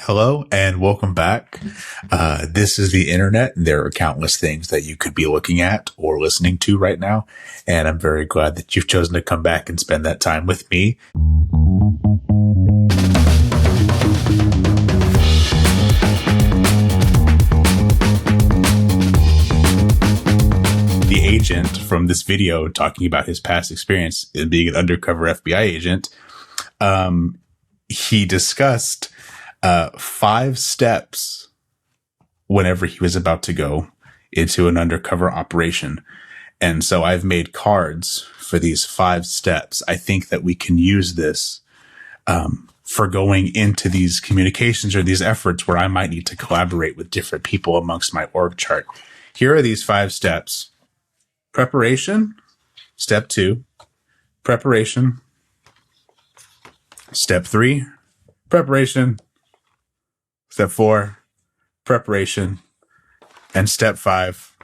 Hello and welcome back. This is the internet. There are countless things that you could be looking at or listening to right now. And I'm very glad that you've chosen to come back and spend that time with me. The agent from this video talking about his past experience in being an undercover FBI agent, he discussed 5 steps whenever he was about to go into an undercover operation. And so I've made cards for these 5 steps. I think that we can use this for going into these communications or these efforts where I might need to collaborate with different people amongst my org chart. Here are these 5 steps. Preparation. Step 2. Preparation. Step 3. Preparation. Step 4, preparation. And step 5,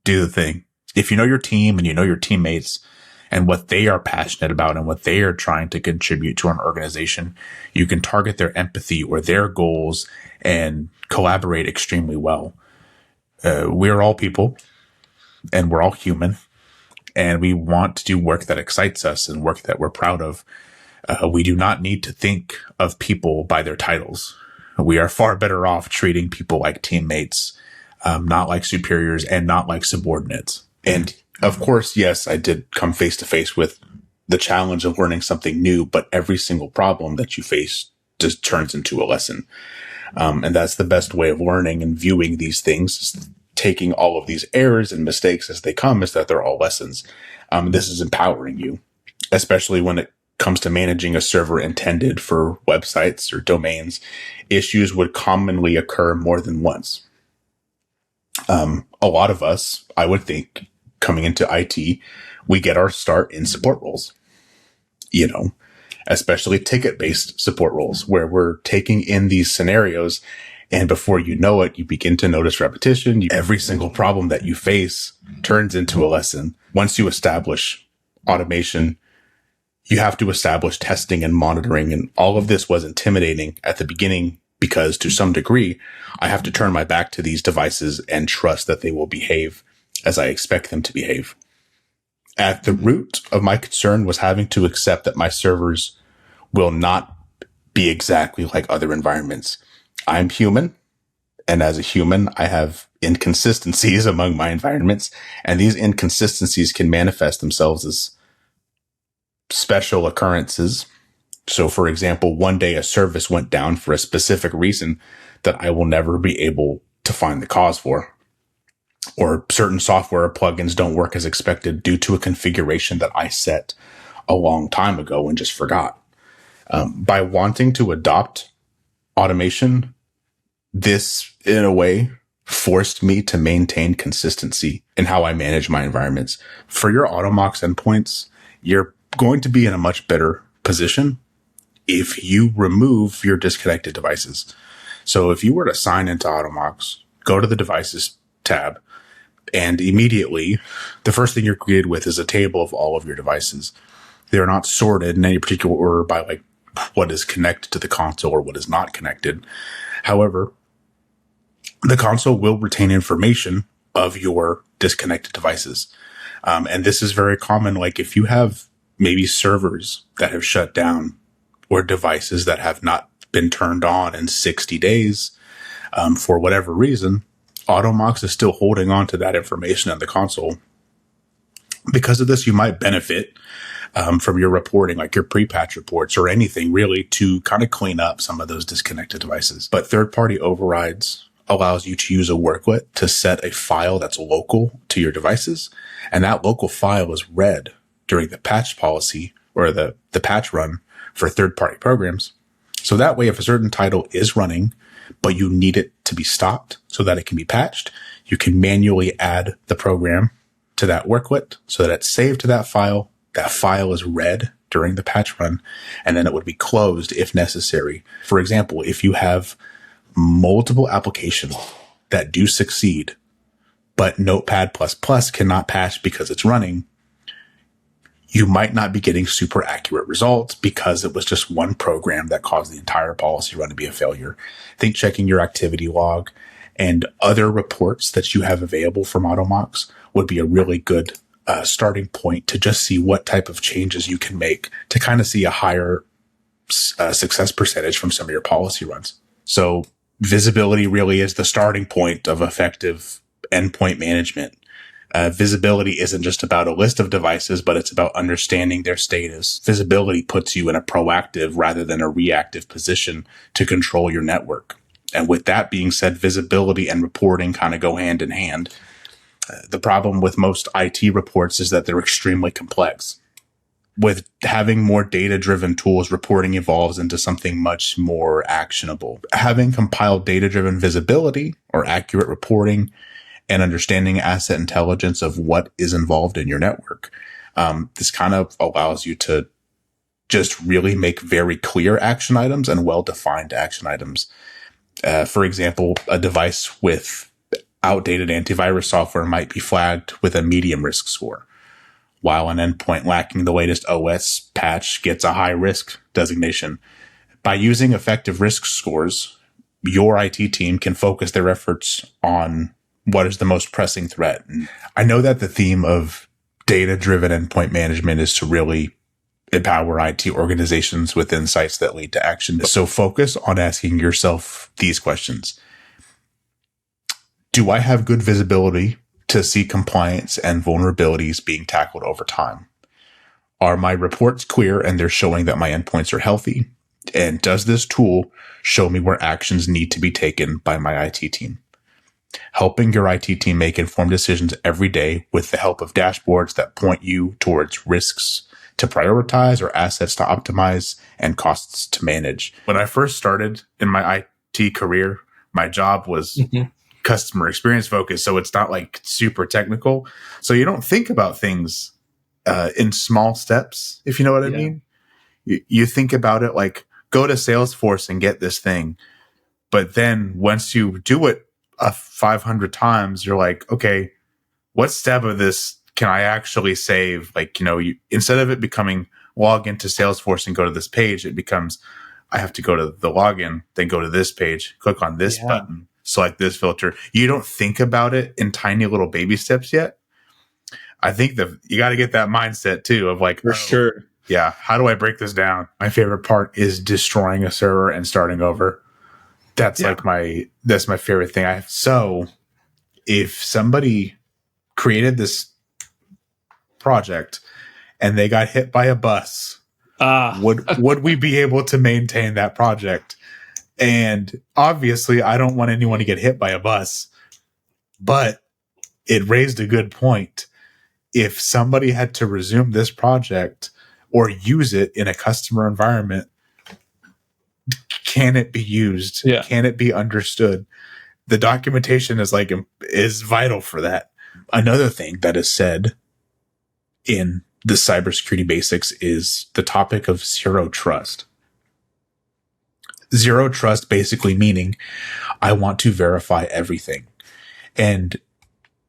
do the thing. If you know your team and you know your teammates and what they are passionate about and what they are trying to contribute to an organization, you can target their empathy or their goals and collaborate extremely well. We're all people and we're all human, and we want to do work that excites us and work that we're proud of. We do not need to think of people by their titles. We are far better off treating people like teammates, not like superiors and not like subordinates. And of course, yes, I did come face to face with the challenge of learning something new, but every single problem that you face just turns into a lesson. And that's the best way of learning and viewing these things, is taking all of these errors and mistakes as they come, is that they're all lessons. This is empowering you, especially when it comes to managing a server intended for websites or domains. Issues would commonly occur more than once. A lot of us, I would think, coming into IT, we get our start in support roles, especially ticket-based support roles where we're taking in these scenarios, and before you know it, you begin to notice repetition. Every single problem that you face turns into a lesson. Once you establish automation, you have to establish testing and monitoring, and all of this was intimidating at the beginning because, to some degree, I have to turn my back to these devices and trust that they will behave as I expect them to behave. At the root of my concern was having to accept that my servers will not be exactly like other environments. I'm human, and as a human, I have inconsistencies among my environments, and these inconsistencies can manifest themselves as special occurrences. So, for example, one day a service went down for a specific reason that I will never be able to find the cause for. Or certain software or plugins don't work as expected due to a configuration that I set a long time ago and just forgot. By wanting to adopt automation, this, in a way, forced me to maintain consistency in how I manage my environments. For your AutoMox endpoints, you're going to be in a much better position if you remove your disconnected devices. So if you were to sign into AutoMox, go to the devices tab, and immediately the first thing you're greeted with is a table of all of your devices. They're not sorted in any particular order by what is connected to the console or what is not connected. However, the console will retain information of your disconnected devices. And this is very common. Like if you have maybe servers that have shut down or devices that have not been turned on in 60 days, for whatever reason, AutoMox is still holding on to that information on the console. Because of this, you might benefit from your reporting, like your pre-patch reports or anything really, to kind of clean up some of those disconnected devices. But third-party overrides allows you to use a worklet to set a file that's local to your devices. And that local file is read during the patch policy or the patch run for third-party programs. So that way, if a certain title is running, but you need it to be stopped so that it can be patched, you can manually add the program to that worklet so that it's saved to that file. That file is read during the patch run, and then it would be closed if necessary. For example, if you have multiple applications that do succeed, but Notepad++ cannot patch because it's running, you might not be getting super accurate results because it was just one program that caused the entire policy run to be a failure. I think checking your activity log and other reports that you have available from AutoMox would be a really good starting point to just see what type of changes you can make to kind of see a higher success percentage from some of your policy runs. So visibility really is the starting point of effective endpoint management. Visibility isn't just about a list of devices, but it's about understanding their status. Visibility puts you in a proactive rather than a reactive position to control your network. And with that being said, visibility and reporting kind of go hand in hand. The problem with most IT reports is that they're extremely complex. With having more data-driven tools, reporting evolves into something much more actionable. Having compiled data-driven visibility or accurate reporting and understanding asset intelligence of what is involved in your network, this kind of allows you to just really make very clear action items and well-defined action items. For example, a device with outdated antivirus software might be flagged with a medium risk score, while an endpoint lacking the latest OS patch gets a high risk designation. By using effective risk scores, your IT team can focus their efforts on what is the most pressing threat. And I know that the theme of data-driven endpoint management is to really empower IT organizations with insights that lead to action. So focus on asking yourself these questions. Do I have good visibility to see compliance and vulnerabilities being tackled over time? Are my reports clear and they're showing that my endpoints are healthy? And does this tool show me where actions need to be taken by my IT team? Helping your IT team make informed decisions every day with the help of dashboards that point you towards risks to prioritize or assets to optimize and costs to manage. When I first started in my IT career, my job was customer experience focused. So it's not like super technical. So you don't think about things in small steps, if you know what I mean. You think about it like, go to Salesforce and get this thing. But then once you do it 500 times, you're like, okay, what step of this can I actually save? Like, instead of it becoming log into Salesforce and go to this page, it becomes, I have to go to the login, then go to this page, click on this button, select this filter. You don't think about it in tiny little baby steps yet. I think that you got to get that mindset too of like, for sure. Yeah. How do I break this down? My favorite part is destroying a server and starting over. That's that's my favorite thing. So if somebody created this project and they got hit by a bus, would we be able to maintain that project? And obviously I don't want anyone to get hit by a bus, but it raised a good point. If somebody had to resume this project or use it in a customer environment, can it be used? Yeah. Can it be understood? The documentation is vital for that. Another thing that is said in the cybersecurity basics is the topic of zero trust. Zero trust basically meaning I want to verify everything. And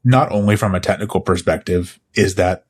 not only from a technical perspective is that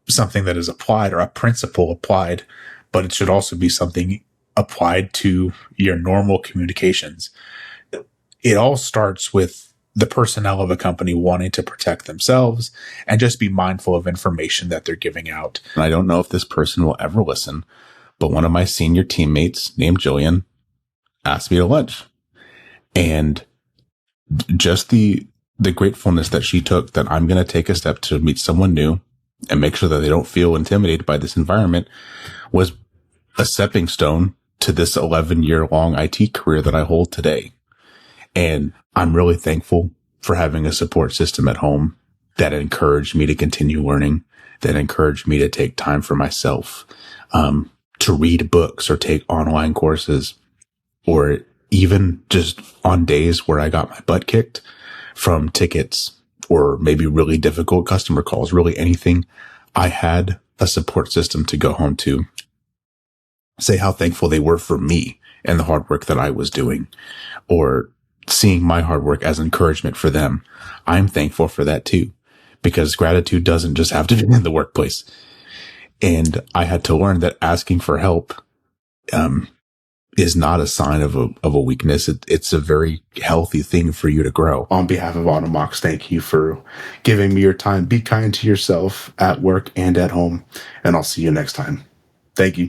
something that is applied or a principle applied, but it should also be something applied to your normal communications. It all starts with the personnel of a company wanting to protect themselves and just be mindful of information that they're giving out. And I don't know if this person will ever listen, but one of my senior teammates named Jillian asked me to lunch. And just the gratefulness that she took that I'm going to take a step to meet someone new and make sure that they don't feel intimidated by this environment was a stepping stone to this 11-year-long IT career that I hold today. And I'm really thankful for having a support system at home that encouraged me to continue learning, that encouraged me to take time for myself, to read books or take online courses, or even just on days where I got my butt kicked from tickets or maybe really difficult customer calls, really anything, I had a support system to go home to, say how thankful they were for me and the hard work that I was doing, or seeing my hard work as encouragement for them. I'm thankful for that too, because gratitude doesn't just have to be in the workplace. And I had to learn that asking for help, is not a sign of a weakness. It's a very healthy thing for you to grow. On behalf of Automox, thank you for giving me your time. Be kind to yourself at work and at home, and I'll see you next time. Thank you.